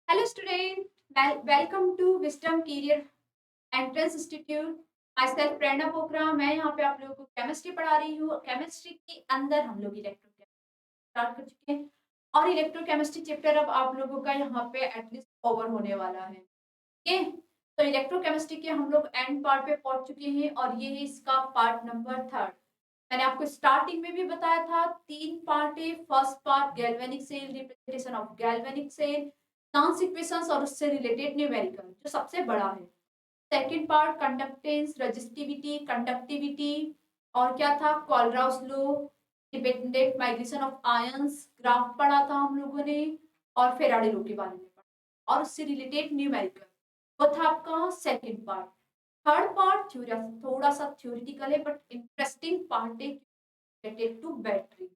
Hello student, welcome to Wisdom Career Entrance Institute. Myself प्रेरणा पोखरा, मैं यहाँ पे आप लोगों को केमिस्ट्री पढ़ा रही हूँ। केमिस्ट्री के अंदर हम लोग इलेक्ट्रोकेमिस्ट्री स्टार्ट कर चुके हैं और इलेक्ट्रोकेमिस्ट्री चैप्टर अब आप लोगों का यहाँ पे एटलीस्ट ओवर होने वाला है। ओके, तो इलेक्ट्रोकेमिस्ट्री के हम लोग एंड पार्ट पे पहुंच चुके हैं और ये है इसका पार्ट नंबर 3। मैंने आपको स्टार्टिंग में भी बताया था 3 पार्ट है। First part galvanic cell, representation of galvanic cell, trans equations और उससे रिलेटेड न्यूमेरिकल जो सबसे बड़ा है। Second part conductance, resistivity, conductivity और क्या था, Kohlrausch law, dependent migration of ions, graph पढ़ा था हम लोगों ने और फेराडे लॉ के बारे में पढ़ा और उससे रिलेटेड न्यूमेरिकल। वो था आपका सेकंड पार्ट। थर्ड पार्ट थोड़ा सा थ्योरेटिकल है बट इंटरेस्टिंग पार्ट है रिलेटेड टू बैटरी।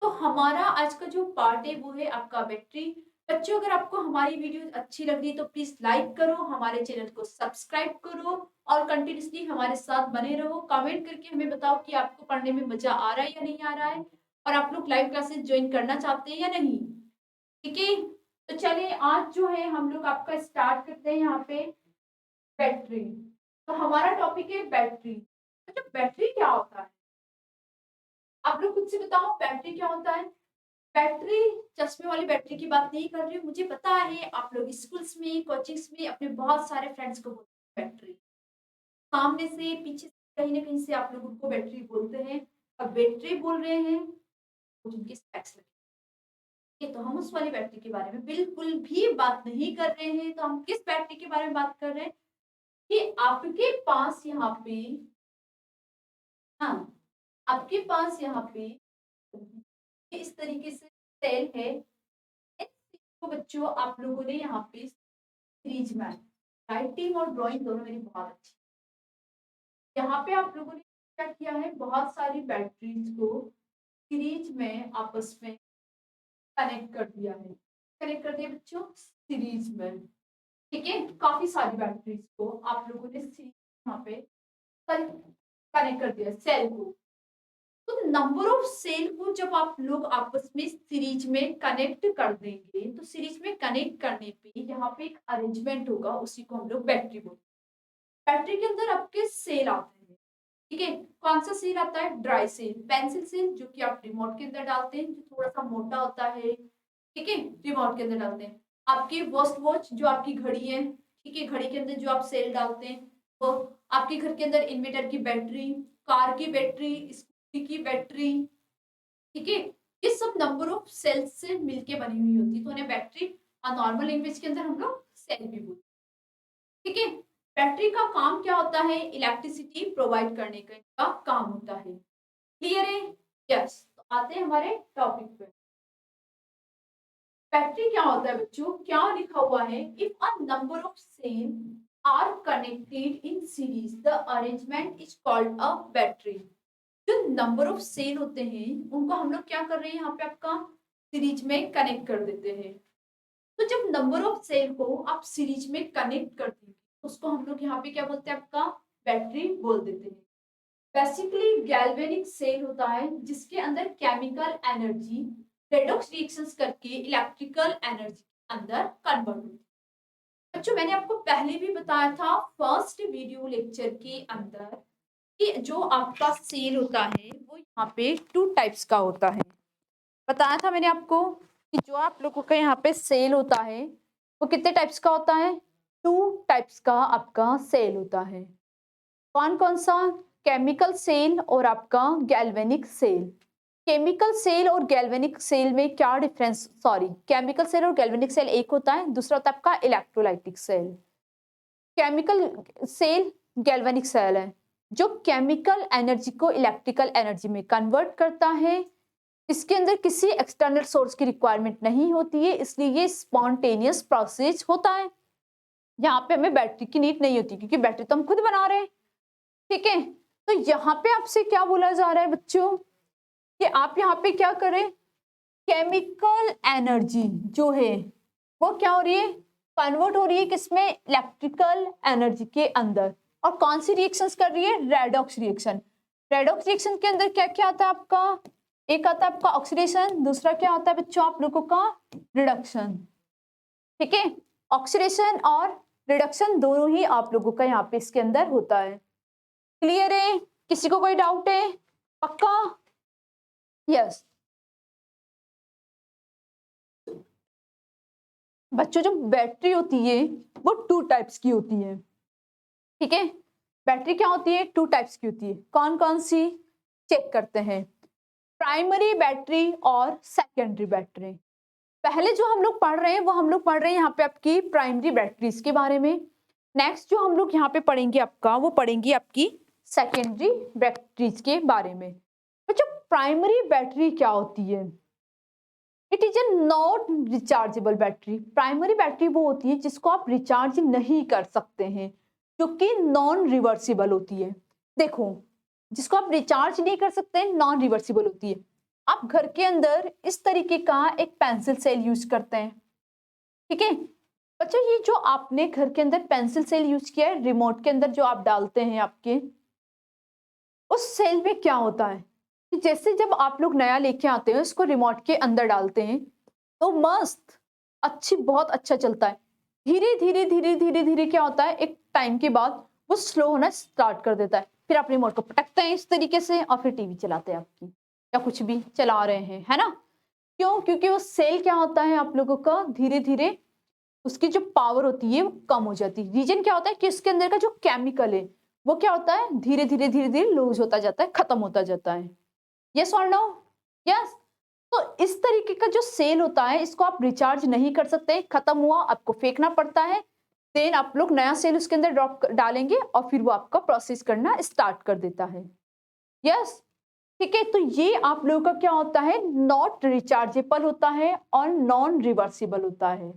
तो हमारा आज का जो पार्ट है वो है आपका बैटरी। बच्चों, अगर आपको हमारी वीडियो अच्छी लग रही है तो प्लीज लाइक करो, हमारे चैनल को सब्सक्राइब करो और कंटिन्यूसली हमारे साथ बने रहो। कमेंट करके हमें बताओ कि आपको पढ़ने में मजा आ रहा है या नहीं आ रहा है और आप लोग लाइव क्लासेस ज्वाइन करना चाहते हैं या नहीं। ठीक है, तो चलिए आज जो है हम लोग आपका स्टार्ट करते हैं यहाँ पे बैटरी। तो हमारा टॉपिक है बैटरी। अच्छा, बैटरी क्या होता है? आप लोग खुद से बताओ बैटरी क्या होता है। बैटरी चश्मे वाली बैटरी की बात नहीं कर रही हूँ। मुझे पता है आप लोग स्कूल्स में कोचिंग्स में अपने बहुत सारे फ्रेंड्स को बोलते हैं बैटरी। सामने से पीछे से कहीं ना कहीं से आप लोग उनको बैटरी बोलते हैं। अब बैटरी बोल रहे हैं तो उनके स्पेक्स लगे। ये तो हम उस वाली बैटरी के बारे में बिल्कुल भी बात नहीं कर रहे हैं। तो हम किस बैटरी के बारे में बात कर रहे हैं कि आपके पास यहाँ पे, हाँ, आपके पास यहाँ पे इस तरीके से सेल है। इस सेल को बच्चों आप लोगों ने यहाँ पे सीरीज में, राइटिंग और ड्राइंग दोनों मेरी बहुत अच्छी। यहाँ पे आप लोगों ने क्या किया है, बहुत सारी बैटरीज को सीरीज में आपस में कनेक्ट कर दिया है। कनेक्ट कर दिया बच्चों सीरीज में। ठीक है, काफी सारी बैटरीज को आप लोगों ने सीरीज यहाँ पे कनेक्ट कर दिया सेल को। तो नंबर ऑफ सेल को जब आप लोग आपस में सीरीज में कनेक्ट कर देंगे तो सीरीज में कनेक्ट करने पे यहाँ पे एक अरेंजमेंट होगा, उसी को हम लोग बैटरी बोलते हैं। बैटरी के अंदर आपके सेल आते हैं। ठीक है, कौन सा सेल आता है? ड्राई सेल, पेंसिल सेल, जो कि आप रिमोट के अंदर डालते हैं, जो थोड़ा सा मोटा होता है। ठीक है, रिमोट के अंदर डालते हैं। आपकी वेस्ट वॉच जो आपकी घड़ी है, ठीक है, घड़ी के अंदर जो आप सेल डालते हैं वो आपके घर के अंदर इन्वर्टर की बैटरी, कार की बैटरी, स्कूटी की बैटरी। ठीक है, ये सब नंबर ऑफ सेल्स से मिलके बनी हुई होती है तो उन्हें बैटरी और नॉर्मल लैंग्वेज के अंदर हम लोग सेल भी बोलते हैं। ठीक है, बैटरी का काम क्या होता है? इलेक्ट्रिसिटी प्रोवाइड करने का काम होता है। क्लियर है? यस, तो आते हैं हमारे टॉपिक पे। बैटरी क्या होता है बच्चों? क्या लिखा हुआ है? If a number of cell are connected in series the arrangement is called a battery. जो नंबर ऑफ सेल होते हैं उनको हम लोग क्या कर रहे हैं, यहाँ पे आपका सीरीज में कनेक्ट कर देते हैं। तो जब नंबर ऑफ सेल को आप सीरीज में कनेक्ट कर देंगे उसको हम लोग यहाँ पे क्या बोलते हैं, आपका बैटरी बोल देते हैं। बेसिकली गैल्वेनिक सेल होता है जिसके अंदर केमिकल एनर्जी रेडॉक्स रिएक्शंस करके इलेक्ट्रिकल एनर्जी के अंदर कन्वर्ट होती है। बच्चों, मैंने आपको पहले भी बताया था फर्स्ट वीडियो लेक्चर के अंदर कि जो आपका सेल होता है वो यहाँ पे 2 टाइप्स का होता है। बताया था मैंने आपको कि जो आप लोगों का यहाँ पे सेल होता है वो कितने टाइप्स का होता है? 2 टाइप्स का आपका सेल होता है। कौन कौन सा? केमिकल सेल और आपका गैल्वेनिक सेल। केमिकल सेल और गैल्वेनिक सेल में क्या डिफरेंस? सॉरी, केमिकल सेल और गैल्वेनिक सेल एक होता है, दूसरा होता है आपका electrolytic cell. Chemical cell galvanic cell है जो केमिकल एनर्जी को इलेक्ट्रिकल एनर्जी में कन्वर्ट करता है। इसके अंदर किसी एक्सटर्नल सोर्स की रिक्वायरमेंट नहीं होती है, इसलिए ये स्पॉन्टेनियस प्रोसेस होता है। यहाँ पे हमें बैटरी की नीड नहीं होती क्योंकि बैटरी तो हम खुद बना रहे हैं। ठीक है, तो यहाँ पे आपसे क्या बोला जा रहा है बच्चों कि आप यहाँ पे क्या करें, केमिकल एनर्जी जो है वो क्या हो रही है, कन्वर्ट हो रही है किसमें? इलेक्ट्रिकल एनर्जी के अंदर। और कौन सी रिएक्शंस कर रही है? Redox reaction. रेडॉक्स रिएक्शन के अंदर क्या क्या आता है आपका? एक आता है आपका ऑक्सीडेशन, दूसरा क्या होता है बच्चों आप लोगों का? रिडक्शन। ठीक है। ऑक्सीडेशन और रिडक्शन दोनों ही आप लोगों का यहाँ पे इसके अंदर होता है। क्लियर है? किसी को कोई डाउट है? पक्का? यस। बच्चों जो बैटरी होती है वो 2 टाइप्स की होती है। ठीक है, बैटरी क्या होती है? 2 टाइप्स की होती है। कौन कौन सी? चेक करते हैं। प्राइमरी बैटरी और सेकेंडरी बैटरी। पहले जो हम लोग पढ़ रहे हैं वो हम लोग पढ़ रहे हैं यहाँ पे आपकी प्राइमरी बैटरीज के बारे में। नेक्स्ट जो हम लोग यहाँ पे पढ़ेंगे आपका, वो पढ़ेंगे आपकी सेकेंडरी बैटरीज के बारे में। बच्चों प्राइमरी बैटरी क्या होती है? It is a not rechargeable battery. Primary battery वो होती है जिसको आप रिचार्ज नहीं कर सकते हैं, जो कि नॉन रिवर्सिबल होती है। देखो, जिसको आप रिचार्ज नहीं कर सकते हैं, नॉन रिवर्सिबल होती है। आप घर के अंदर इस तरीके का एक पेंसिल सेल यूज करते हैं। ठीक है बच्चों, ये जो आपने घर के अंदर पेंसिल सेल यूज किया है, रिमोट के अंदर जो आप डालते हैं आपके, उस सेल में क्या होता है कि जैसे जब आप लोग नया लेके आते हैं उसको रिमोट के अंदर डालते हैं तो मस्त बहुत अच्छा चलता है। धीरे धीरे धीरे धीरे धीरे क्या होता है, एक टाइम के बाद वो स्लो होना स्टार्ट कर देता है। फिर आप रिमोट को पटकते हैं इस तरीके से और फिर टीवी चलाते हैं आपकी, या कुछ भी चला रहे हैं, है ना? क्यों? क्योंकि वो सेल क्या होता है आप लोगों का, धीरे धीरे उसकी जो पावर होती है वो कम हो जाती है। रीजन क्या होता है कि उसके अंदर का जो केमिकल है वो क्या होता है, धीरे धीरे धीरे धीरे लूज होता जाता है, खत्म होता जाता है। यस और नो? यस। तो इस तरीके का जो सेल होता है इसको आप रिचार्ज नहीं कर सकते, खत्म हुआ आपको फेंकना पड़ता है। देन आप लोग नया सेल उसके अंदर ड्रॉप डालेंगे और फिर वो आपका प्रोसेस करना स्टार्ट कर देता है। यस। ठीक है, तो ये आप लोगों का क्या होता है, नॉट रिचार्जेबल होता है और नॉन रिवर्सिबल होता है।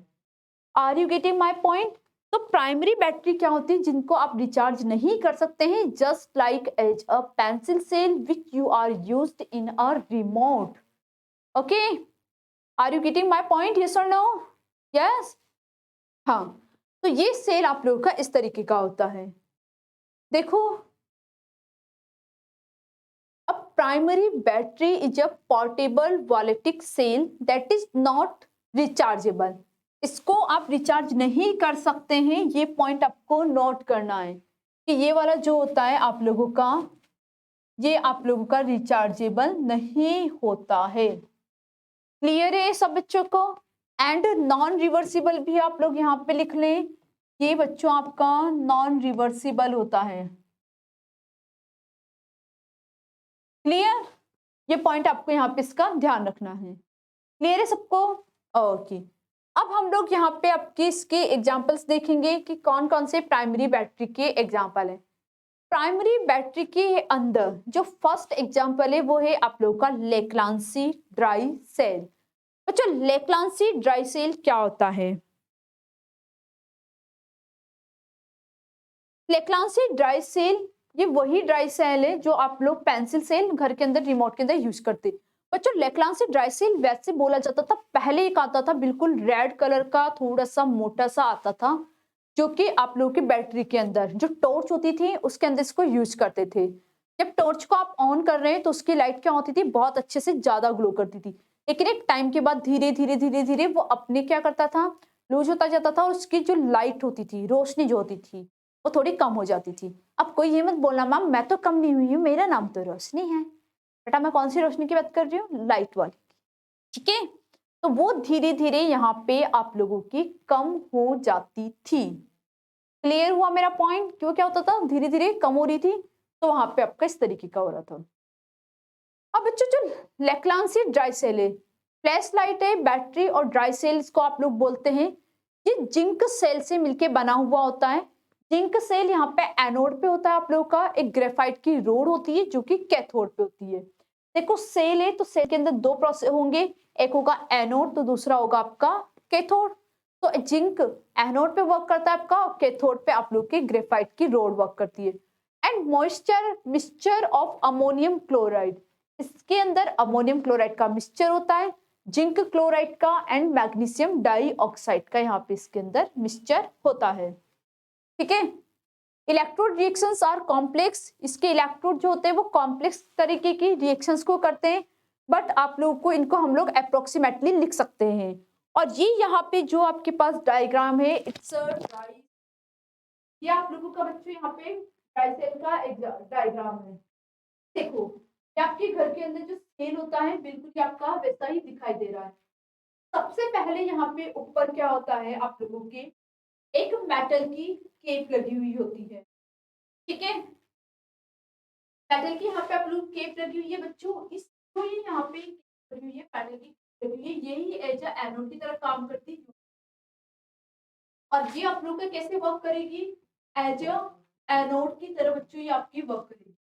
Are you getting my point? तो प्राइमरी बैटरी क्या होती है, जिनको आप रिचार्ज नहीं कर सकते हैं, just like as a pencil cell which you are used in a remote. Okay, are you getting my point? Yes और नो? यस। हाँ, तो ये सेल आप लोगों का इस तरीके का होता है। देखो, a primary battery is a portable voltaic cell that is not rechargeable। इसको आप रिचार्ज नहीं कर सकते हैं, ये पॉइंट आपको नोट करना है कि ये वाला जो होता है आप लोगों का, ये आप लोगों का रिचार्जेबल नहीं होता है। क्लियर है सब बच्चों को? एंड नॉन रिवर्सिबल भी आप लोग यहाँ पे लिख लें, ये बच्चों आपका नॉन रिवर्सिबल होता है। क्लियर? ये पॉइंट आपको यहाँ पे इसका ध्यान रखना है। क्लियर है सबको? ओके, अब हम लोग यहाँ पे आपके इसके एग्जांपल्स देखेंगे कि कौन कौन से प्राइमरी बैटरी के एग्जांपल हैं। प्राइमरी बैटरी के अंदर जो फर्स्ट एग्जांपल है वो है आप लोगों का लेक्लांसी ड्राई सेल। बच्चों लेक्लांसी ड्राई सेल क्या होता है? लेक्लांसी ड्राई सेल ये वही ड्राई सेल है जो आप लोग पेंसिल सेल घर के अंदर रिमोट के अंदर यूज करते। बच्चों लेक्लांसी ड्राई सेल वैसे बोला जाता था, पहले एक आता था बिल्कुल रेड कलर का, थोड़ा सा मोटा सा आता था, जो कि आप लोगों की बैटरी के अंदर जो टॉर्च होती थी उसके अंदर इसको यूज करते थे। जब टॉर्च को आप ऑन कर रहे हैं तो उसकी लाइट क्या होती थी, बहुत अच्छे से ज्यादा ग्लो करती थी। लेकिन एक टाइम के बाद धीरे धीरे धीरे धीरे वो अपने क्या करता था, लूज होता जाता था, और उसकी जो लाइट होती थी, रोशनी जो होती थी, वो थोड़ी कम हो जाती थी। अब कोई ये मत बोलना मैम मैं तो कम नहीं हुई हूँ, मेरा नाम तो रोशनी है। बेटा मैं कौन सी रोशनी की बात कर रही हूँ, लाइट वाली। ठीक है, तो वो धीरे धीरे यहाँ पे आप लोगों की कम हो जाती थी। क्लियर हुआ मेरा पॉइंट? क्यों क्या होता था, धीरे धीरे कम हो रही थी, तो वहां पे आपका इस तरीके का हो रहा था। अब बच्चों जो लेक्लांसी ड्राई सेल है, फ्लैश लाइट है, बैटरी और ड्राई सेल्स को आप लोग बोलते हैं, ये जिंक सेल से मिलके बना हुआ होता है। जिंक सेल यहाँ पे एनोड पे होता है आप लोगों का, एक ग्रेफाइट की रोड होती है जो कि कैथोड पे होती है। देखो सेल है तो सेल के अंदर दो प्रोसेस होंगे, एक होगा एनोड तो दूसरा होगा आपका कैथोड। तो जिंक एनोड पे वर्क करता है आपका, और कैथोड पे आप लोग की ग्रेफाइट की रोड वर्क करती है। And moisture mixture of ammonium chloride, इसके अंदर अमोनियम क्लोराइड का मिक्सचर होता है, जिंक क्लोराइड का एंड मैग्नीशियम डाइऑक्साइड का यहाँ पे इसके अंदर मिक्सचर होता है। ठीक है, इलेक्ट्रोड रिएक्शंस आर कॉम्प्लेक्स, इसके इलेक्ट्रोड जो होते हैं वो कॉम्प्लेक्स तरीके की रिएक्शंस को करते हैं, बट आप लोगों को इनको हम लोग अप्रोक्सीमेटली लिख सकते हैं। और ये यहाँ पे जो आपके पास डायग्राम है, इट्स अ ये आप लोगों का बच्चों यहाँ पे ट्राइसेल का डायग्राम है। देखो, ये आपके घर के अंदर जो सेल होता है बिल्कुल ही आपका वैसा ही दिखाई दे रहा है। सबसे पहले यहाँ पे ऊपर क्या होता है, आप लोगों के एक मेटल की केप लगी हुई होती है, ठीक है। मेटल की यहाँ पे आप लोग केप लगी हुई है बच्चों। इस जो ये यहाँ पे लगी हुई है मेटल की लगी हुई है, यही एज एनोड की तरह काम करती है। और ये आप लोग का कैसे वर्क करेगी, एज एनोड की तरह बच्चों ये आपकी वर्क करेगी।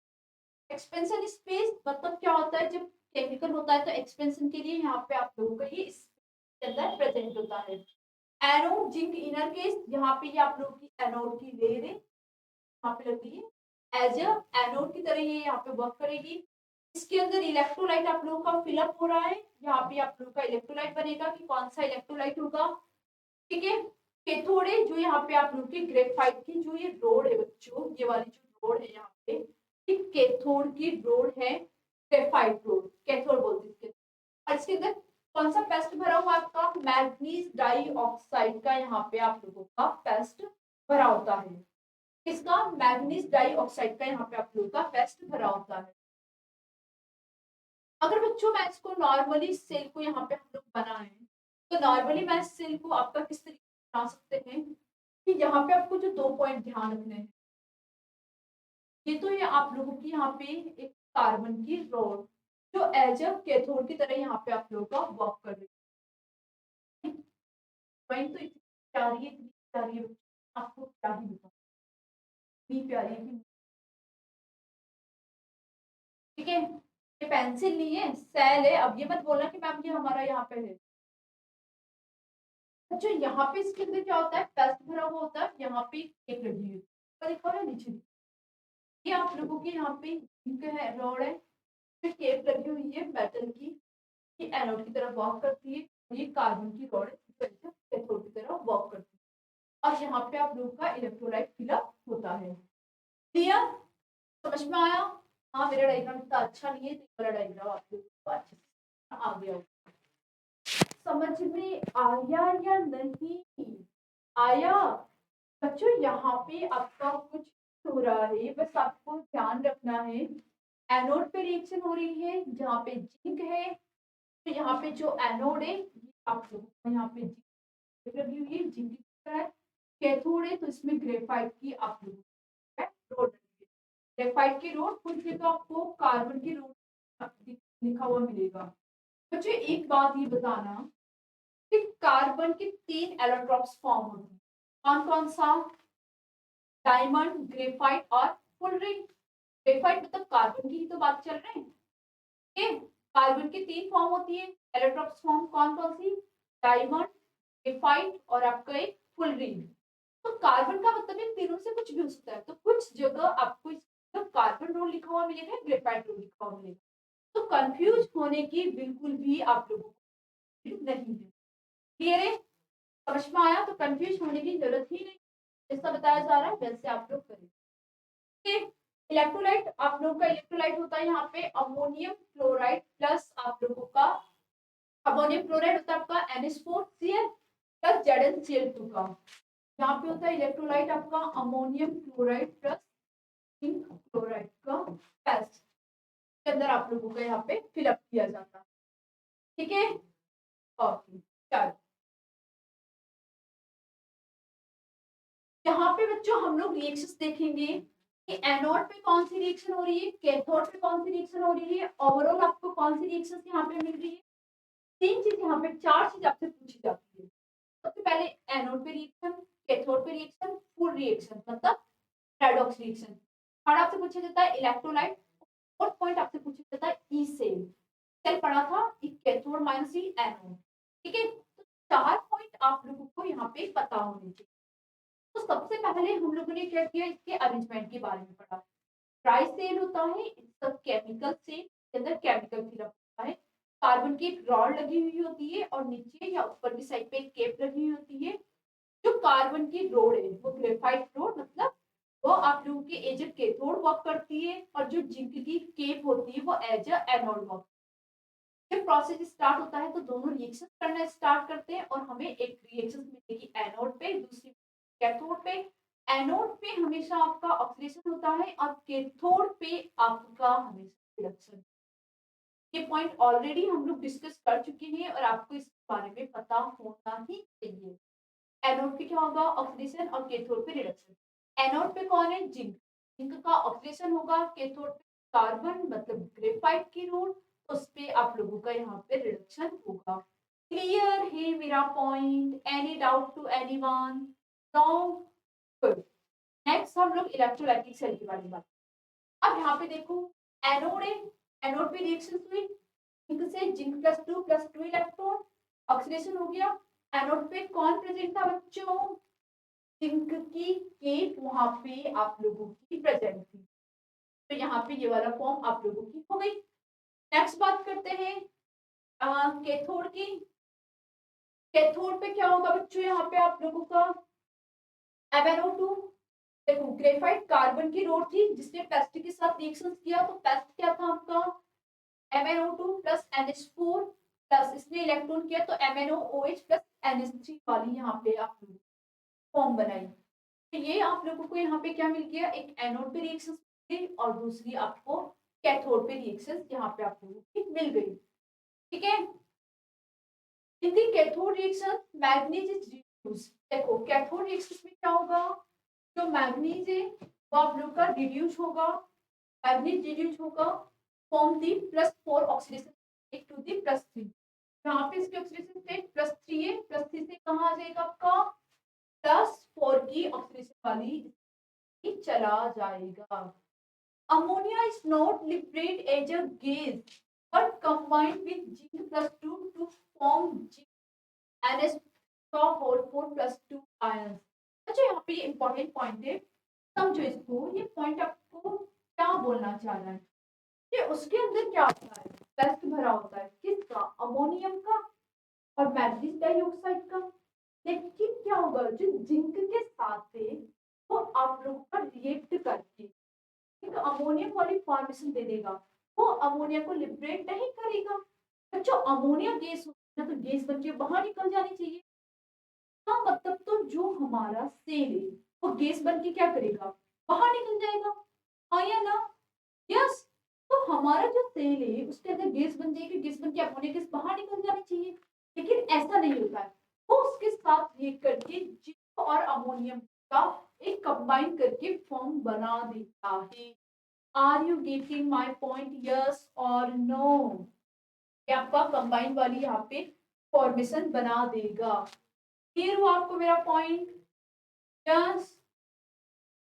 एक्सपेंशन स्पेस मतलब क्या होता है, जब केमिकल होता है तो एक्सपेंशन के लिए यहाँ पे आप लोगों का ये इसके अंदर प्रेजेंट होता है। एनोड जिंक इनर केस, यहाँ पे ये आप लोगों की एनोड की लेयर है, यहाँ पे लगी है एज एनोड की तरह ये यहाँ पे वर्क करेगी। इसके अंदर इलेक्ट्रोलाइट आप लोगों का फिलअप हो रहा है, यहाँ पे आप लोगों का इलेक्ट्रोलाइट बनेगा कि कौन सा इलेक्ट्रोलाइट होगा, ठीक है। कैथोड है जो यहाँ पे आप लोग की ग्रेफाइट की जो ये रोड है बच्चों, ये वाली जो रोड है यहाँ पे, ठीक कैथोड की रोड है, ग्रेफाइट रोड कैथोड बोलते हैं इसके। और इसके अंदर कौन सा पेस्ट भरा हुआ आपका, मैग्नीज डाइऑक्साइड का यहाँ पे आप लोगों का पेस्ट भरा होता है। किसका, मैग्नीज डाइऑक्साइड का यहाँ पे आप लोगों का पेस्ट भरा होता है। अगर बच्चों मैं इसको नॉर्मली सेल को यहाँ पे हम लोग बनाएं, तो नॉर्मली मैं सेल को आपका किस तरीके से बना सकते हैं कि यहाँ पे आपको जो 2 पॉइंट ध्यान रखने हैं, ये तो ये आप लोगों की यहाँ पे एक कार्बन की रॉड जो एज अ कैथोड की तरह यहाँ पे आप लोगों का वर्क कर रही है। ड्राइंग तो इतनी प्यारी है, इतनी प्यारी है, आपको क्या ही बताऊं, इतनी प्यारी है कि ठीक है। ये पेंसिल नहीं है, सेल है। अब ये मत बोलना कि मैम ये हमारा यहाँ पे है। अच्छा, यहाँ पे इसके अंदर क्या होता है, पेस्ट भरा हुआ होता है, यहाँ पे एक लगी हुई है, देखो ना नीचे, ये आप लोगों के यहाँ पे जिंक है, रॉड है, फिर केप लगी हुई है मेटल की, ये एनोड की तरह वर्क करती है, ये कार्बन की रॉड है जो कैथोड की तरह वर्क करती है। और यहाँ पे आप लोगों का इलेक्ट्रोलाइट फिलअप होता है। क्लियर, समझ में आया। हाँ, मेरा डायग्राम इतना अच्छा नहीं है, तो मेरा डायग्राम आप लोगों को अच्छे से आ गया, समझ में आया या नहीं आया बच्चों। यहाँ पे आपका कुछ हो रहा है, बस आपको ध्यान रखना है। एनोड पे रिएक्शन हो रही है जहाँ पे जिंक है, तो यहाँ पे जो एनोड है आप लोगों को यहाँ पे जिंक लगी हुई है, जिंक की तरह है। कैथोड है तो इसमें ग्रेफाइट की आप लोगों को रोड लगी है। ग्रेफाइट की रोड कुछ जगह आपको कार्बन की रोड लिखा हुआ मिलेगा। बच्चों एक बात ये बताना कि कार्बन के 3 एलोट्रॉप्स फॉर्म होते हैं, कौन कौन सा, डायमंड, ग्रेफाइट और फुल रिंग। ग्रेफाइट मतलब कार्बन की ही तो बात चल रही है, ठीक है। कार्बन की 3 फॉर्म होती है, एलोट्रॉप्स फॉर्म कौन कौन सी, डायमंड, ग्रेफाइट और आपका एक फुल रिंग। तो कार्बन का मतलब इन तीनों से कुछ भी हो सकता है, तो कुछ जगह आपको कार्बन रोल लिखा हुआ मिलेगा, ग्रेफाइट रोल लिखा हुआ मिलेगा, तो कंफ्यूज होने की बिल्कुल भी आप लोगों को नहीं है। क्लियर है, समझ में आया, तो कंफ्यूज होने की जरूरत ही नहीं, जैसा बताया जा रहा है वैसे आप लोग करें। इलेक्ट्रोलाइट, आप लोगों का इलेक्ट्रोलाइट होता है यहाँ पे अमोनियम क्लोराइड प्लस आप लोगों का अमोनियम क्लोराइड होता है आपका NH4Cl प्लस ZnCl2 का। यहाँ पे होता है इलेक्ट्रोलाइट आपका ammonium chloride plus zinc chloride का पेस्ट के अंदर आप लोगों का यहाँ पे फिलअप किया जाता है, ठीक है। ओके, चलो यहाँ पे बच्चों हम लोग रिएक्शंस देखेंगे कि एनोड पे कौन सी रिएक्शन हो रही है, कैथोड पे कौन सी रिएक्शन हो रही है, ओवरऑल आपको कौन सी रिएक्शंस यहाँ पे मिल रही है। 3 चीज यहाँ पे, 4 चीज आपसे पूछी जाती है। सबसे पहले एनोड पे रिएक्शन, कैथोड पे रिएक्शन, फुल रिएक्शन मतलब रेडॉक्स रिएक्शन। थर्ड आपसे पूछा जाता है इलेक्ट्रोलाइट। फोर्थ पॉइंट आपसे पूछा जाता है ई सेल। सेल पढ़ा था, ई कैथोड माइनस ई एनोड, ठीक है। तो 4 पॉइंट आप लोगों को यहाँ पे पता होने चाहिए। तो सबसे पहले हम लोगों ने क्या किया, इसके अरेंजमेंट के बारे में पढ़ा। ट्राई सेल होता है, इट्स अ केमिकल सेल, के अंदर केमिकल फिलअप होता है। कार्बन की एक रॉड लगी हुई होती है और नीचे या ऊपर की साइड पे एक केप लगी हुई होती है। जो कार्बन की रोड है वो ग्रेफाइट रोड मतलब वो आप लोगों के एज ए कैथोड वर्क करती है, और जो जिंक की केप होती है वो एज ए एनोड वर्क। जब प्रोसेस स्टार्ट होता है तो दोनों रिएक्शन करना स्टार्ट करते हैं और हमें एक रिएक्शन मिलेगी एनोड पे, दूसरी कैथोड पे। एनोड पे हमेशा आपका ऑक्सीडेशन होता है और कैथोड पे आपका हमेशा रिडक्शन। ये पॉइंट ऑलरेडी हम लोग डिस्कस कर चुके हैं और आपको इस बारे में पता होना ही चाहिए। एनोड पे क्या होगा? ऑक्सीडेशन और कैथोड पे रिडक्शन। एनोड पे कौन है? जिंक। जिंक का ऑक्सीडेशन होगा, कैथोड पे कार्बन मतलब ग्रेफाइट की रोड, उस पे आप लोगों का यहाँ पे रिडक्शन होगा। क्लियर है मेरा point? Any doubt to anyone? No? Good. Next हम लोग इलेक्ट्रोलाइटिक सेल के बारे में बात। अब यहाँ पे देखो, एनोड है, एनोड पे रिएक्शन हुई, जिंक से जिंक +2 इलेक्ट्रॉन, ऑक्सीडेशन हो गया। एनोड पे कौन प्रेजेंट था बच्चों? जिंक की केट वहां पे आप लोगों की प्रेजेंट थी, तो यहाँ पे ये वाला फॉर्म आप लोगों की हो गई। नेक्स्ट बात करते हैं कैथोड की। कैथोड पे क्या होगा बच्चों? यहाँ पे आप लोगों का MnO2। देखो, ग्रेफाइट कार्बन की रोड थी जिसने प्लास्टिक के साथ रिएक्शन किया, तो प्लास्टिक क्या था आपका? MnO2 प्लस NH4 प्लस इसने इलेक्ट्रॉन किया तो MnOOH प्लस NH3 वाली यहाँ पे आप लोग फॉर्म बनाई। तो ये आप लोगों को यहाँ पे क्या मिल गया? एक एनोड पे रिएक्शन मिल गई और दूसरी आपको कैथोड पे रिएक्शन यहाँ पे आप लोगों की मिल गई। ठीक है। In the cathode reaction manganese is reduced. देखो, कैथोड रिएक्शन में क्या होगा? जो मैग्नीज है वो आप लोग का रिड्यूस होगा, मैग्नीज रिड्यूस होगा, form the +4 oxidation to the +3। यहाँ पे इसकी ऑक्सीडेशन स्टेट +3 है, +3 से कहाँ आ जाएगा आपका? +4 की ऑक्सीडेशन वाली चला जाएगा। Ammonia is not liberated as a gas but combined with zinc +2 to form NH4 ions। अच्छा, यहाँ पे ये इंपॉर्टेंट पॉइंट है, समझो इसको। ये पॉइंट आपको क्या बोलना चाह रहा है कि उसके अंदर क्या होता है? पेस्ट भरा होता है किसका? अमोनियम का और मैग्नीज डाइऑक्साइड का। लेकिन क्या होगा? जो जिंक के साथ है वो आप लोगों का रिएक्ट करके एक अमोनियम वाली फॉर्मेशन दे देगा, वो अमोनिया को लिबरेट नहीं करेगा। जो अमोनिया गैस होती है तो गैस बन के बाहर निकल जानी चाहिए। हाँ, मतलब तो जो हमारा सेल है वो गैस बन के क्या करेगा? बाहर निकल जाएगा। हाँ या ना? यस। तो हमारा जो सेल है उसके अंदर गैस बन जाएगी, गैस बन के अमोनिया गैस बाहर निकल जानी चाहिए, लेकिन ऐसा नहीं होता है। वो उसके साथ रिएक्ट करके जिंक और अमोनियम का एक कंबाइन करके फॉर्म बना देता है। Are you getting my point? Yes और नो? ये आपका कंबाइन वाली यहाँ पे फॉर्मेशन बना देगा। क्लियर हुआ आपको मेरा point? Yes.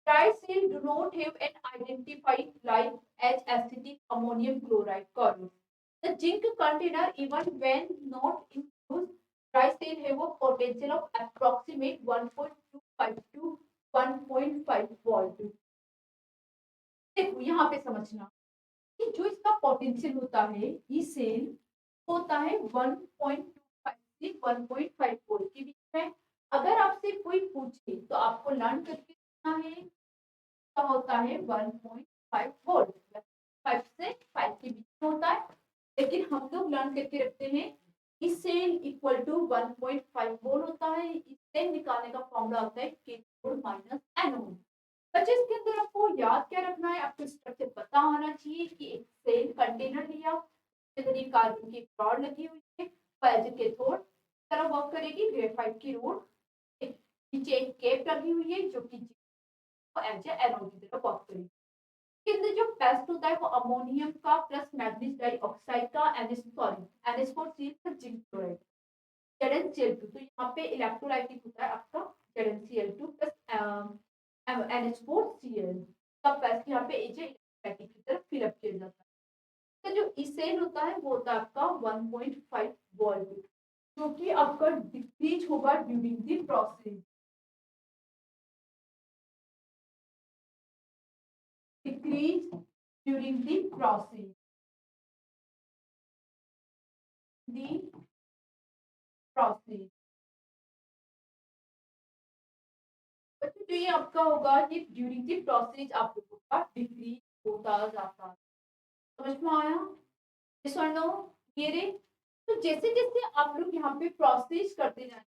Tricell do not have an identified life as acetic ammonium chloride carbon. The zinc container, even when not in use, tricell have a potential of approximate 1.25 to 1.5 volt। देखो यहाँ पे समझना कि जो इसका पोटेंशियल होता है ये सेल होता है 1.25 से 1.5 वोल्ट के बीच में। अगर आपसे कोई पूछे तो आपको लर्न करके देना है क्या होता है 1.5 वोल्ट, 5 से 5 के बीच में होता है। लेकिन हम लोग लर्न करके रखते हैं कि सेल इक्वल टू 1.5 वोल्ट होता है। इससे निकालने का फॉर्मूला होता है कैथोड माइनस एनोड। बच्चे, इसके अंदर आपको याद क्या रखना है? आपको स्ट्रक्चर पता होना चाहिए कि एक सेल कंटेनर लिया, अंदर कार्बन की रॉड लगी हुई है, पहले कैथोड तरह वर्क करेगी, ग्रेफाइट की रोड, नीचे एक केप लगी हुई है जो कि एज ए एनोड की तरह वर्क करेगी। इसके अंदर जो पेस्ट होता है वो अमोनियम का प्लस मैग्नीज डाइऑक्साइड का NH4 plus zinc chloride ZnCl2। तो यहाँ पे इलेक्ट्रोलाइटिक होता है आपका ZnCl2 प्लस NH4Cl का पेस्ट यहाँ पे एज इलेक्ट्रोलाइटिक की तरफ फिलअप किया जाता है। तो जो इसेन होता है वो होता है आपका 1.5 वोल्ट, जो कि आपका डिक्रीज होगा during the process. Decrease during the process, the process. जो ये आपका होगा ये ड्यूरिंग द प्रोसेस आप लोगों का डिक्रीज होता जाता है। समझ में आया? यस और नो? ये रहे। तो जैसे-जैसे आप लोग यहाँ पे प्रोसेस करते जाएँगे,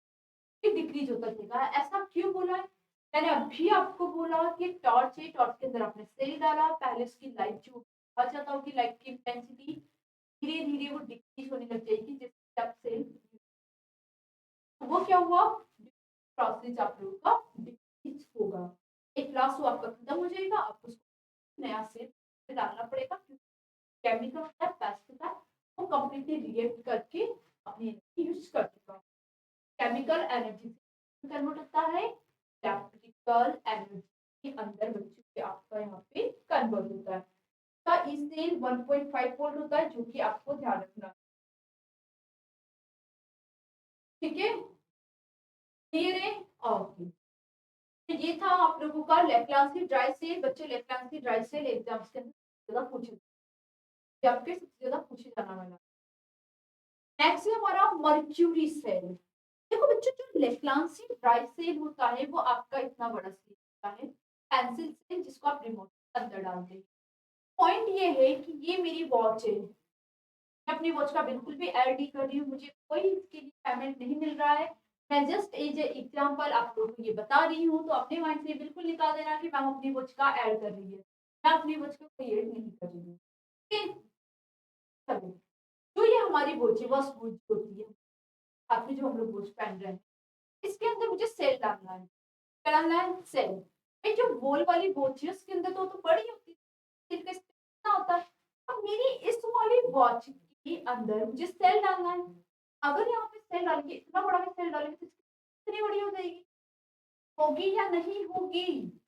ये डिक्रीज़ होता जाएगा। ऐसा क्यों बोला है? मैंने अभी आपको बोला कि टॉर्च है, टॉर्च के अंदर आपने सेल डाला, पहले उसकी लाइट जो बहुत ज़्यादा होगी, लाइट की इंटेंसिटी धीरे-धीरे वो डिक्रीज़ होने लग जाएगी जैसे आप सेल, तो वो क्या हुआ? प्रोसेस आप लोगों का डिक्रीज़ होगा। एक क्लास वो आपका खत्म हो जाएगा, आपको उसको नया सेल डालना पड़ेगा क्योंकि केमिकल होता है, पेस्ट होता है, वो कंप्लीटली रिएक्ट करके अपनी एनर्जी यूज़ कर चुका है। केमिकल एनर्जी से कन्वर्ट होता है, इलेक्ट्रिकल एनर्जी के अंदर बच्चों के आपका यहाँ पे कन्वर्ट होता है। का ई सेल 1.5 वोल्ट होता है जो कि आपको ध्यान रखना है। ठीक है? क्लियर है? ओके। तो ये था आप लोगों का लैप्लासी ड्राई सेल। बच्चे लैप्लासी ड्राई सेल एग्जाम्स के अंदर ज़्यादा पूछे, ये आपके सबसे ज़्यादा पूछे जाने वाला। नेक्स्ट है हमारा मर्क्यूरी सेल। देखो बच्चों, जो लैप्लासी ड्राई सेल होता है वो आपका इतना बड़ा सेल होता है, पेंसिल सेल जिसको आप रिमोट के अंदर डालते हैं। पॉइंट ये है कि ये मेरी वॉच है, मैं अपनी वॉच का बिल्कुल भी ऐड नहीं कर रही हूँ, मुझे कोई इसके लिए पेमेंट नहीं मिल रहा है। मैं जस्ट एज ए एग्जाम्पल आप लोगों को ये बता रही हूँ, तो अपने माइंड से बिल्कुल निकाल देना कि मैम अपनी वॉच का ऐड कर रही है। मैं अपनी वॉच का कोई ऐड नहीं कर रही हूँ। ठीक है? चलो, जो ये हमारी वॉच है वो स्मूथ होती है, हाथ में जो हम लोग वॉच पहन रहे हैं, इसके अंदर मुझे सेल डालना है। क्या डालना है? सेल। ये जो गोल वाली वॉच है उसके अंदर तो बड़ी होती है, सेल का स्पेस कितना होता है। अब मेरी इस वाली वॉच के अंदर मुझे सेल डालना है। अगर यहाँ पे सेल डालेंगे, इतना बड़ा मैं सेल डालेंगे तो कितनी बड़ी हो जाएगी? होगी या नहीं होगी?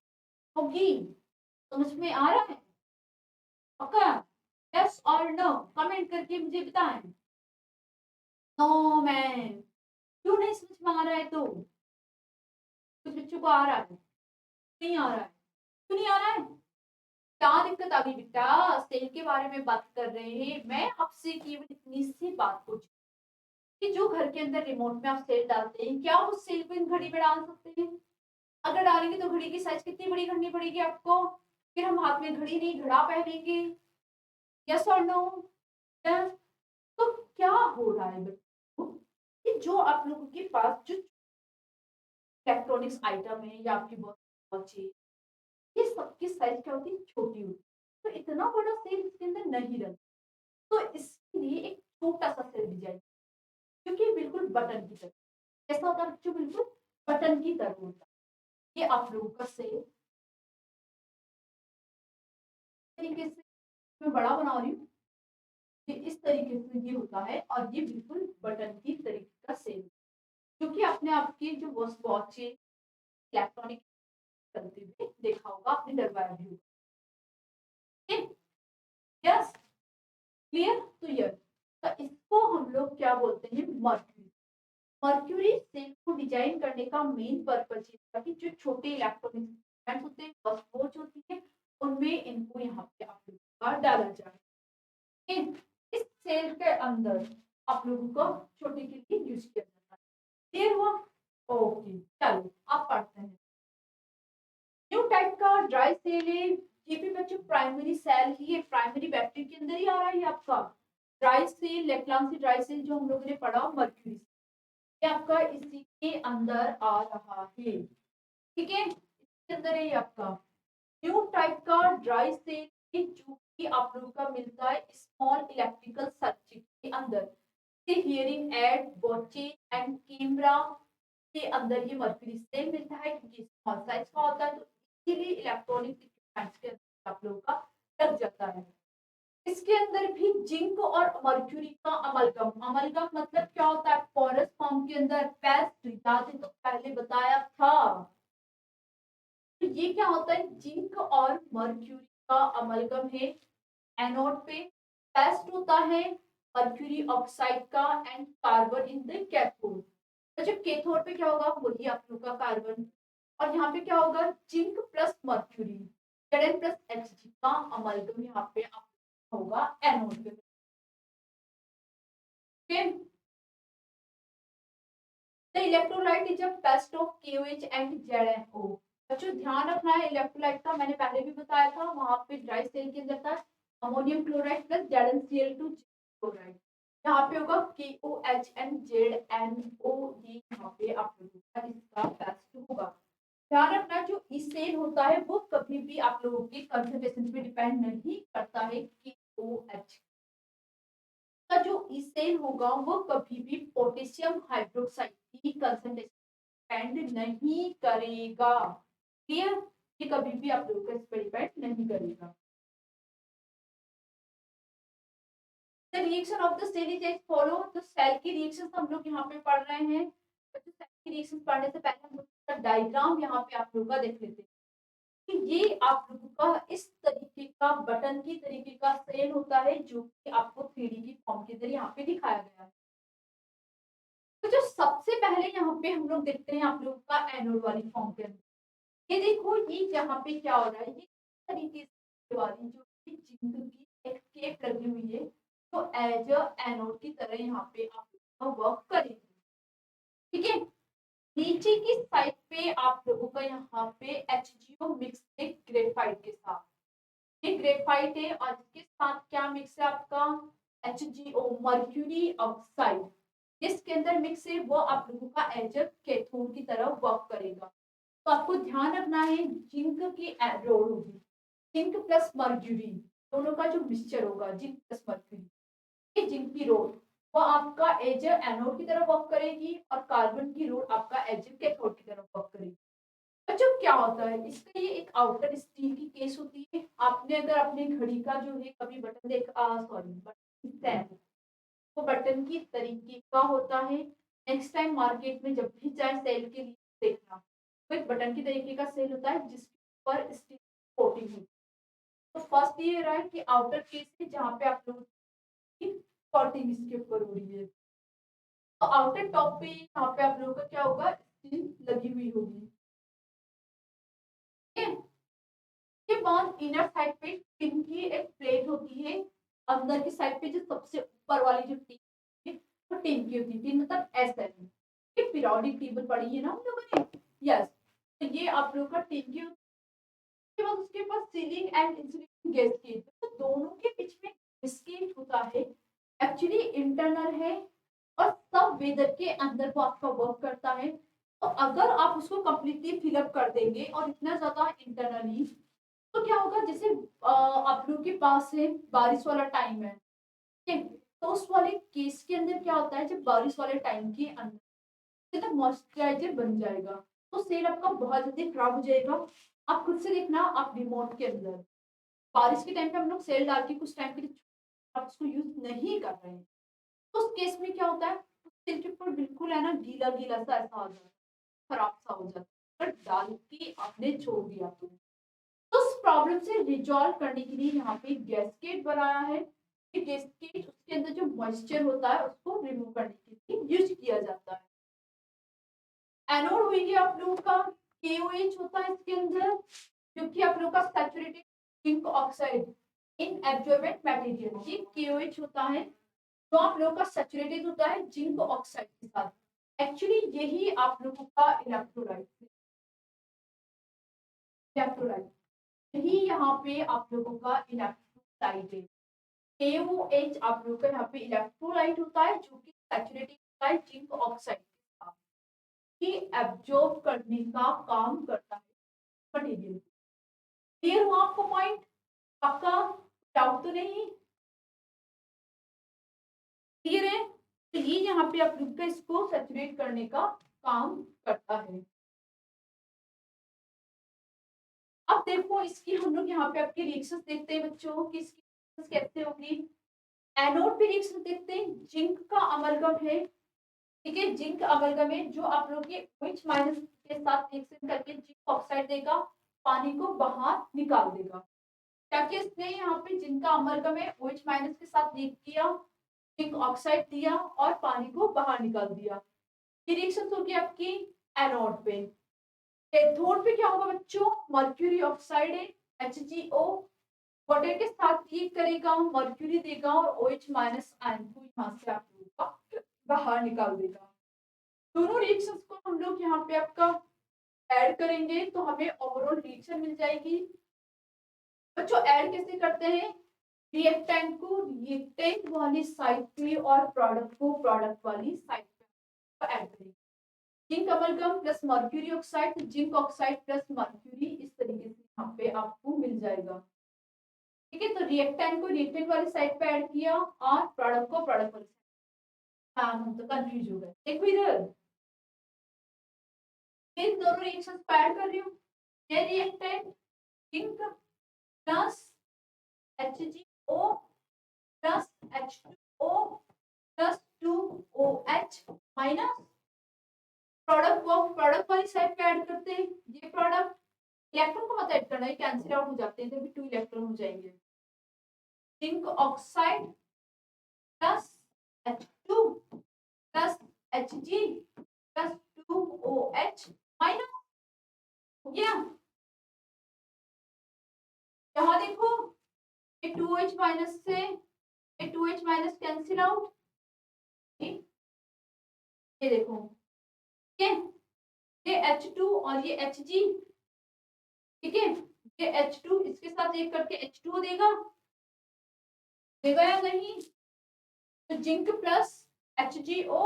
होगी। समझ में आ रहा है? पक्का? यस और नो कमेंट करके मुझे बताएं। No ma'am. क्यों नहीं समझ में आ रहा है? तो कुछ बच्चों को आ रहा है, नहीं आ रहा है? क्यों नहीं आ रहा है? क्या दिक्कत आ गई बेटा? सेल के बारे में बात कर रहे हैं। मैं आपसे केवल इतनी सी बात पूछ कि जो घर के अंदर रिमोट में आप सेल डालते हैं, क्या उस सेल को इन घड़ी में डाल सकते हैं? अगर डालेंगे तो घड़ी की साइज कितनी बड़ी करनी पड़ेगी आपको? फिर हम हाथ में घड़ी नहीं घड़ा पहनेंगे। यस और नो? यस। तो क्या हो रहा है बच्चों कि जो आप लोगों के पास जो इलेक्ट्रॉनिक्स आइटम है या आपकी वॉच है, ये सबकी साइज क्या होती है? छोटी होती है। तो इतना बड़ा सेल इसके अंदर नहीं डलता। तो इसके लिए एक छोटा-सा सेल डिज़ाइन, जो कि बिल्कुल बटन की तरह, कैसा होता है बच्चों? बिल्कुल बटन की तरह होता है। ये आप लोगों का सेल तरीके से मैं बड़ा बना रही हूँ, ये इस तरीके से ये होता है और ये बिल्कुल बटन की तरीके का सेल, जो कि आपने आपकी जो वॉच है, इलेक्ट्रॉनिक चलते हुए देखा होगा, आपने डरवाया भी होगा। ठीक है? Yes, clear? तो यस, तो इसको हम लोग क्या बोलते हैं? मर्क्यूरी। मर्क्यूरी सेल को डिजाइन करने का मेन पर्पज ये था कि जो छोटे इलेक्ट्रॉनिक इंस्ट्रूमेंट्स होते हैं, वॉच होती है, उनमें इनको यहाँ पे आप लोगों का डाला जाए। ठीक है? इस सेल के अंदर आप लोगों को छोटे के लिए यूज किया जाता है। क्लियर हुआ? ओके, चलो आप पढ़ते हैं। न्यू टाइप का ड्राई सेल है, ये भी बच्चों प्राइमरी सेल ही है, प्राइमरी बैटरी के अंदर ही आ रहा है आपका ड्राई सेल। लेप्लासी ड्राई सेल जो हम लोगों ने पढ़ा मर्क्यूरी, ये आपका इसी के अंदर आ रहा है। ठीक है? इसके अंदर है ये आपका न्यू टाइप का ड्राई सेल, जो कि आप लोगों का मिलता है स्मॉल इलेक्ट्रिकल सर्किट के अंदर, hearing aid watches and camera के अंदर ये मर्क्यूरी सेल मिलता है, क्योंकि स्मॉल साइज का होता है, तो इसीलिए इलेक्ट्रॉनिक इक्विपमेंट्स के अंदर आप लोगों का लग जाता है। इसके अंदर भी जिंक और मर्क्यूरी का अमलगम, अमलगम मतलब क्या होता है? पोरस फॉर्म के अंदर पेस्ट, याद है तो पहले बताया था। तो ये क्या होता है? जिंक और मर्क्यूरी का अमलगम है एनोड पे, पेस्ट होता है मर्क्यूरी ऑक्साइड का and carbon in the cathode. तो जब कैथोड पे क्या होगा? वही आप लोग का कार्बन, और यहाँ पे क्या होगा? Zinc plus mercury, Zn plus Hg का अमलगम यहाँ पे आप होगा एनोड पे। Okay? The electrolyte is a best of KOH and ZnO। बच्चों ध्यान रखना है इलेक्ट्रोलाइट का, मैंने पहले भी बताया था, वहां पे ड्राई सेल के अंदर था ammonium chloride plus ZnCl2 chloride. यहाँ पे होगा KOHNZNO, ये यहाँ पे आप लोगों का इसका बेस्ट होगा। ध्यान रखना जो इसेन होता है वो कभी भी आप लोगों की कंसंट्रेशन पे डिपेंड नहीं करता है। KOH का जो इसेन होगा वो कभी भी पोटेशियम हाइड्रोक्साइड की कंसंट्रेशन डिपेंड नहीं करेगा। क्लियर? ये कभी भी आप लोगों का इस पर डिपेंड नहीं करेगा। The reaction of the cell is as follow. तो सेल की रिएक्शन हम लोग यहाँ पे पढ़ रहे हैं। तो सेल की रिएक्शन पढ़ने से पहले हम लोग डायग्राम यहाँ पे आप लोगों का देख लेते हैं कि ये आप लोगों का इस तरीके का बटन की तरीके का सेल होता है जो कि आपको 3D की फॉर्म के अंदर यहाँ पे दिखाया गया है। तो जो सबसे पहले यहाँ पे हम लोग देखते हैं आप लोगों का एनोड वाली फॉर्म के अंदर। ये देखो ये यहाँ पे क्या हो रहा है, ये इस तरीके से वाली जो कि जिंक की एक केप लगी हुई है तो एज अ एनोड की तरह यहाँ पे आप लोगों का वर्क करेगी। ठीक है, नीचे की साइड पे आप लोगों का यहाँ पे HgO मिक्स है ग्रेफाइट के साथ। ये ग्रेफाइट है और इसके साथ क्या मिक्स है आपका HgO मर्क्यूरी ऑक्साइड। इसके अंदर मिक्स है वो आप लोगों का एज अ कैथोड की तरह वर्क करेगा। तो आपको ध्यान रखना है जिंक की रोड होगी, जिंक प्लस मर्क्यूरी दोनों का जो मिक्सचर होगा जिंक प्लस मर्क्यूरी, ये जिंक की रोड वो आपका एज एनोड की तरह वर्क करेगी और कार्बन की रोड आपका एज कैथोड की तरह वर्क करेगी। अच्छा क्या होता है इसका, ये एक आउटर स्टील की केस होती है। आपने अगर अपने घड़ी का जो है कभी बटन सॉरी बटन, वो बटन की तरीके का होता है। नेक्स्ट टाइम मार्केट में जब भी जाए सेल के लिए देखना, तो एक बटन की तरीके का सेल होता है जिसके ऊपर स्टील कोटिंग होती है। तो फर्स्ट ये रहा है कि आउटर केस है जहाँ पे आप लोग की कोटिंग इसके ऊपर हो रही है। तो आउटर टॉप पे यहाँ पे आप लोगों का क्या होगा, स्टील लगी हुई होगी। ठीक है, के बाद इनर साइड पे टिन की एक प्लेट होती है। अंदर की साइड पे जो सबसे ऊपर वाली जो टिन है वो टिन की होती है। टिन मतलब SN। ये पीरियोडिक टेबल पढ़ी है ना हम लोगों ने। यस, तो ये आप लोगों का टिन की होती है। बाद उसके पास सीलिंग एंड इंसुलेशन गैस्केट, तो दोनों के बीच में गैस्केट होता है एक्चुअली इंटरनल है और सब वेदर के अंदर वो आपका वर्क करता है। तो अगर आप उसको कंप्लीटली फिलअप कर देंगे और इतना ज्यादा इंटरनली, तो क्या होगा जैसे आप लोग के पास है बारिश वाला टाइम है, ठीक है, तो उस वाले केस के अंदर क्या होता है जब बारिश वाले टाइम के अंदर मॉइस्चराइजर बन जाएगा तो सेल आपका बहुत जल्दी खराब हो जाएगा। आप खुद से देखना, आप रिमोट के अंदर बारिश के टाइम पे हम लोग सेल डाल के कुछ टाइम के लिए आप उसको यूज नहीं कर रहे हैं, तो उस केस में क्या होता है सेल के ऊपर बिल्कुल है ना गीला गीला सा ऐसा हो जाता है, खराब सा हो जाता है। पर डाल के आपने छोड़ दिया तो उस प्रॉब्लम से रिजॉल्व करने के लिए यहाँ पे गैस्केट बनाया है। ये गैस्केट उसके अंदर जो मॉइस्चर होता है उसको रिमूव करने के लिए यूज किया जाता है। एनोड हुई आप लोगों का KOH होता है इसके अंदर, जो कि आप लोगों का सैचुरेटेड जिंक ऑक्साइड इन एब्जॉर्बेंट मटेरियल, ये KOH होता है जो आप लोगों का सैचुरेटेड होता है जिंक ऑक्साइड के साथ। एक्चुअली यही आप लोगों का इलेक्ट्रोलाइट इलेक्ट्रोलाइट यही यहाँ पे आप लोगों का इलेक्ट्रोलाइट है। KOH आप लोगों का यहाँ पे इलेक्ट्रोलाइट होता है जो कि सैचुरेटेड होता है जिंक ऑक्साइड के साथ, ये एब्जॉर्ब करने का काम करता है मटेरियल। क्लियर हुआ आपको पॉइंट? आपका डाउट तो नहीं? क्लियर है? तो ये यहाँ पे आप लोग का इसको सैचुरेट करने का काम करता है। अब देखो इसकी हम लोग यहाँ पे आपके रिएक्शंस देखते हैं बच्चों की, इसकी reactions कैसे होगी। एनोड पे रिएक्शन देखते हैं, जिंक का अमलगम है, ठीक है, जिंक अमलगम है जो आप लोग के OH माइनस के साथ रिएक्शन करके जिंक ऑक्साइड देगा, पानी को बाहर निकाल देगा। क्या कि इसने यहाँ पे जिंक का अमलगम है OH माइनस के साथ रिएक्ट किया, जिंक ऑक्साइड दिया और पानी को बाहर निकाल दिया। ये रिएक्शन होगी आपकी एनोड पे। कैथोड पे क्या होगा बच्चों, मर्क्यूरी ऑक्साइड है HgO वाटर के साथ रिएक्ट करेगा, मर्क्यूरी देगा और OH माइनस आयन को यहाँ से आप लोगों का बाहर निकाल देगा। दोनों रिएक्शंस को हम लोग यहाँ पे आपका ऐड करेंगे तो हमें ओवरऑल रिएक्शन मिल जाएगी। बच्चों ऐड कैसे करते हैं, रिएक्टेंट को रिएक्टेंट वाली साइड पे और प्रोडक्ट को प्रोडक्ट वाली साइड पे ऐड करेंगे। Zinc amalgam plus mercury oxide, तो जिंक ऑक्साइड प्लस मर्क्यूरी इस तरीके से यहाँ पे आपको मिल जाएगा। ठीक है, तो रिएक्टेंट को रिएक्टेंट वाली साइड पे ऐड किया और प्रोडक्ट को प्रोडक्ट वाली साइड। हाँ, हम तो कंफ्यूज हो गए। देखो इधर इन दोनों रिएक्शंस को ऐड कर रही हूँ। ये reactant zinc plus HgO plus H2O plus 2OH minus product को प्रोडक्ट वाली साइड पे ऐड करते हैं। ये प्रोडक्ट इलेक्ट्रॉन को मत ऐड करना है, कैंसिल आउट हो जाते हैं, तो भी 2 इलेक्ट्रॉन हो जाएंगे। Zinc oxide plus H2 plus Hg plus 2OH minus हो गया। यहाँ देखो ये 2H माइनस से ये 2H माइनस कैंसिल आउट। ये देखो ठीक है, ये H2 और ये Hg। ठीक है, ये H2 इसके साथ एक करके H2 देगा देगा या नहीं। तो जिंक प्लस HgO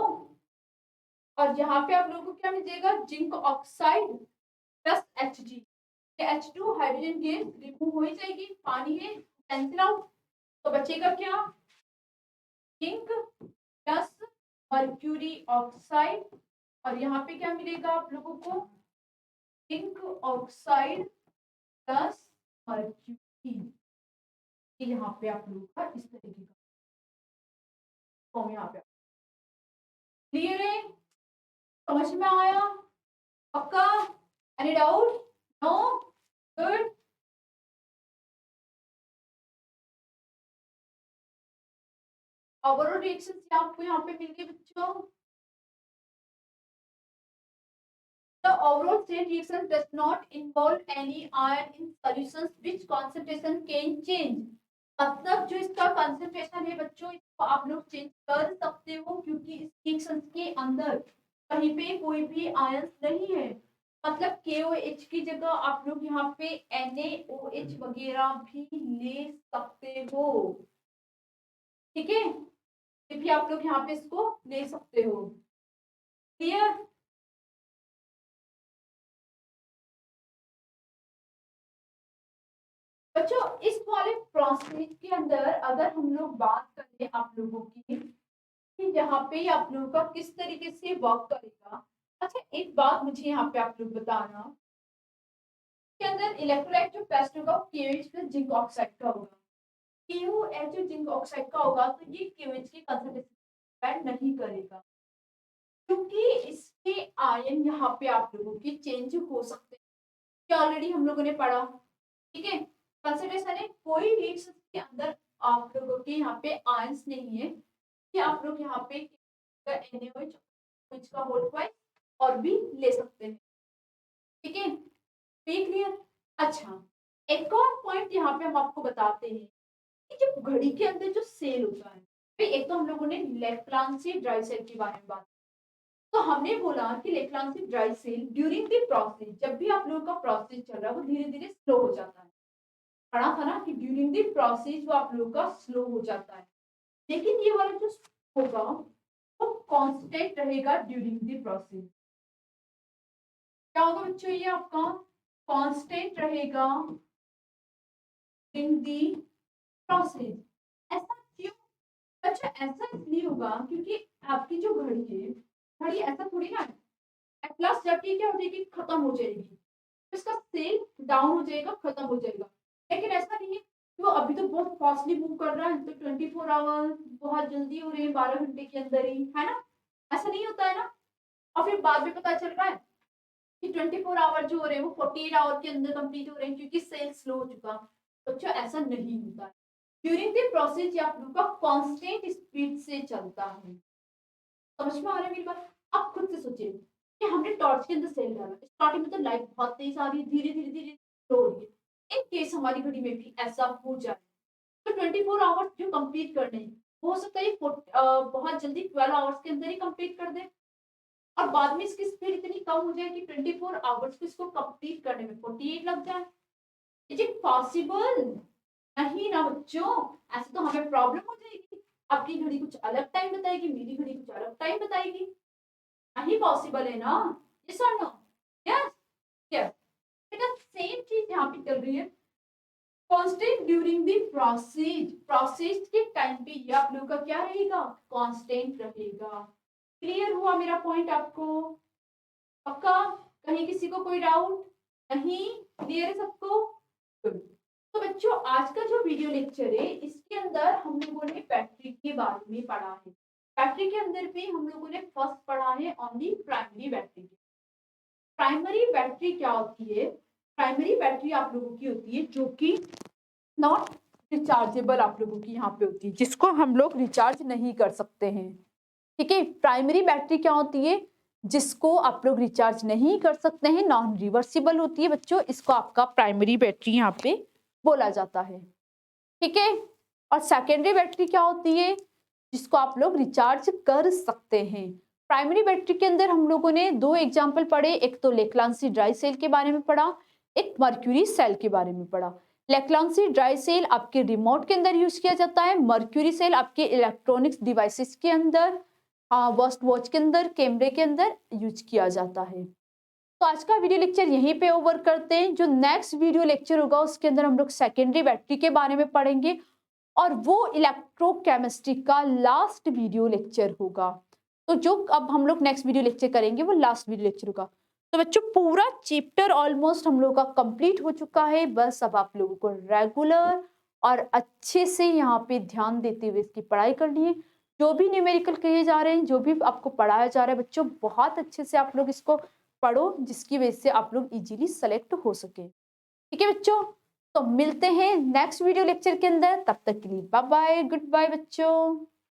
और यहाँ पे आप लोगों को क्या मिलेगा, जिंक ऑक्साइड प्लस Hg। ये H2 हाइड्रोजन गैस रिमूव हो ही जाएगी, पानी है कैंसिल आउट। तो बचेगा क्या, जिंक प्लस मर्क्यूरी ऑक्साइड और यहाँ पे क्या मिलेगा आप लोगों को, जिंक ऑक्साइड प्लस मर्क्यूरी। यहाँ पे आप लोगों का इस तरीके का फॉर्म यहाँ पे क्लियर है, समझ में आया पक्का? Any doubt? No? Good. Overall reactions आपको यहाँ पे मिल गए बच्चों। The overall state reaction does not involve any ion in solutions which concentration can change। मतलब जो इसका कंसंट्रेशन है बच्चों, इसको आप लोग चेंज कर सकते हो क्योंकि इस रिएक्शन के अंदर कहीं पे कोई भी आयंस नहीं है। मतलब KOH की जगह आप लोग यहाँ पे NaOH वगैरह भी ले सकते हो। ठीक है, ये भी आप लोग यहाँ पे इसको ले सकते हो। क्लियर? बच्चों इस वाले प्रोसेस के अंदर अगर हम लोग बात करें आप लोगों की कि यहाँ पे आप लोगों का किस तरीके से वर्क करेगा। अच्छा एक बात मुझे यहाँ पे आप लोग बताना, के अंदर इलेक्ट्रोलाइट जो टेस्ट होगा वो KOH प्लस जिंक ऑक्साइड का होगा। KOH जो जिंक ऑक्साइड का होगा तो ये KOH की कंसंट्रेशन डिपेंड नहीं करेगा क्योंकि इसके आयन यहाँ पे आप लोगों के चेंज हो सकते हैं, ऑलरेडी हम लोगों ने पढ़ा। ठीक है, कंसंट्रेशन है, कोई रिएक्शन के अंदर आप लोगों के यहाँ पे आयंस नहीं है कि आप लोग यहाँ पे NaOH का होल ट्वाइस और भी ले सकते हैं। ठीक है, क्लियर? अच्छा एक और पॉइंट यहाँ पे हम आपको बताते हैं कि जब घड़ी के अंदर जो सेल होता है, फिर एक तो हम लोगों ने लेफ्लांसी ड्राई सेल के बारे में बात, तो हमने बोला कि Leclanche dry cell during the process, जब भी आप लोगों का प्रोसेस चल रहा है वो धीरे धीरे स्लो हो जाता है। पढ़ा था ना कि ड्यूरिंग द प्रोसेस वो आप लोगों का स्लो हो जाता है, लेकिन ये वाला जो होगा वो कांस्टेंट रहेगा ड्यूरिंग द प्रोसेस। क्या होगा बच्चों, ये आपका कांस्टेंट रहेगा ड्यूरिंग द प्रोसेस। ऐसा क्यों बच्चों? ऐसा इसलिए होगा क्योंकि आपकी जो घड़ी है, घड़ी ऐसा थोड़ी ना एट लास्ट जाके क्या हो जाएगी, खत्म हो जाएगी, इसका सेल डाउन हो जाएगा, खत्म हो जाएगा। लेकिन ऐसा नहीं है कि वो अभी तो बहुत फास्टली मूव कर रहा है तो 24 आवर बहुत जल्दी हो रहे हैं, 12 घंटे के अंदर ही, है ना? ऐसा नहीं होता है ना। और फिर बाद में पता चल रहा है कि 24 आवर जो हो रहे हैं वो 48 आवर के अंदर कंप्लीट हो रहे हैं क्योंकि सेल स्लो हो चुका। बच्चों ऐसा नहीं होता है, ड्यूरिंग द प्रोसेस ये आप लोग का कांस्टेंट स्पीड से चलता है। समझ में आ रहा है मेरी बात? आप खुद से सोचिए कि हमने टॉर्च के अंदर सेल डाला, स्टार्टिंग में तो लाइट बहुत तेज आ रही है, धीरे धीरे धीरे स्लो हो रही है। इन केस हमारी घड़ी में भी ऐसा हो जाए तो 24 आवर्स जो कंप्लीट करने हैं हो सकता है बहुत जल्दी 12 आवर्स के अंदर ही कंप्लीट कर दे और बाद में इसकी स्पीड इतनी कम हो जाए कि 24 आवर्स को इसको कंप्लीट करने में 48 लग जाए। Is it possible? नहीं ना बच्चों, ऐसे तो हमें प्रॉब्लम हो जाएगी। आपकी घड़ी कुछ अलग टाइम बताएगी, मेरी घड़ी कुछ अलग टाइम बताएगी। नहीं पॉसिबल है ना? यस और नो? Yes, yes. बेटा सेम चीज़ यहाँ पे चल रही है। Constant during the process, process के टाइम पे ये आप लोगों का क्या रहेगा? कांस्टेंट रहेगा। क्लियर हुआ मेरा पॉइंट आपको? पक्का? कहीं किसी को कोई डाउट? नहीं? क्लियर है सबको? गुड। तो बच्चों आज का जो वीडियो लेक्चर है इसके अंदर हम लोगों ने बैटरी के बारे में पढ़ा है। बैटरी के अंदर भी हम लोगों ने फर्स्ट पढ़ा है on the primary battery. Primary battery क्या होती है? प्राइमरी बैटरी आप लोगों की होती है जो कि नॉट रिचार्जेबल आप लोगों की यहाँ पे होती है, जिसको हम लोग रिचार्ज नहीं कर सकते हैं। ठीक है, प्राइमरी बैटरी क्या होती है? जिसको आप लोग रिचार्ज नहीं कर सकते हैं, नॉन रिवर्सिबल होती है बच्चों, इसको आपका प्राइमरी बैटरी यहाँ पे बोला जाता है। ठीक है, और सेकेंडरी बैटरी क्या होती है? जिसको आप लोग रिचार्ज कर सकते हैं। प्राइमरी बैटरी के अंदर हम लोगों ने दो एग्जाम्पल पढ़े, एक तो लेक्लांसी ड्राई सेल के बारे में पढ़ा, एक मर्क्यूरी सेल के बारे में पढ़ा। लेक्लांसी ड्राई सेल आपके रिमोट के अंदर यूज किया जाता है, मर्क्यूरी सेल आपके इलेक्ट्रॉनिक्स डिवाइसेस के अंदर, वर्स्ट वॉच के अंदर, कैमरे के अंदर यूज किया जाता है। तो आज का वीडियो लेक्चर यहीं पे ओवर करते हैं। जो नेक्स्ट वीडियो लेक्चर होगा उसके अंदर हम लोग सेकेंडरी बैटरी के बारे में पढ़ेंगे और वो इलेक्ट्रोकेमिस्ट्री का लास्ट वीडियो लेक्चर होगा। तो जो अब हम लोग नेक्स्ट वीडियो लेक्चर करेंगे वो लास्ट वीडियो लेक्चर होगा। तो बच्चों पूरा चैप्टर ऑलमोस्ट हम लोगों का कंप्लीट हो चुका है। बस अब आप लोगों को रेगुलर और अच्छे से यहाँ पे ध्यान देते हुए इसकी पढ़ाई करनी है। जो भी न्यूमेरिकल कहे जा रहे हैं, जो भी आपको पढ़ाया जा रहा है बच्चों, बहुत अच्छे से आप लोग इसको पढ़ो, जिसकी वजह से आप लोग इजीली सेलेक्ट हो सके। ठीक है बच्चों, तो मिलते हैं नेक्स्ट वीडियो लेक्चर के अंदर। तब तक के लिए बाय बाय, गुड बाय बच्चों।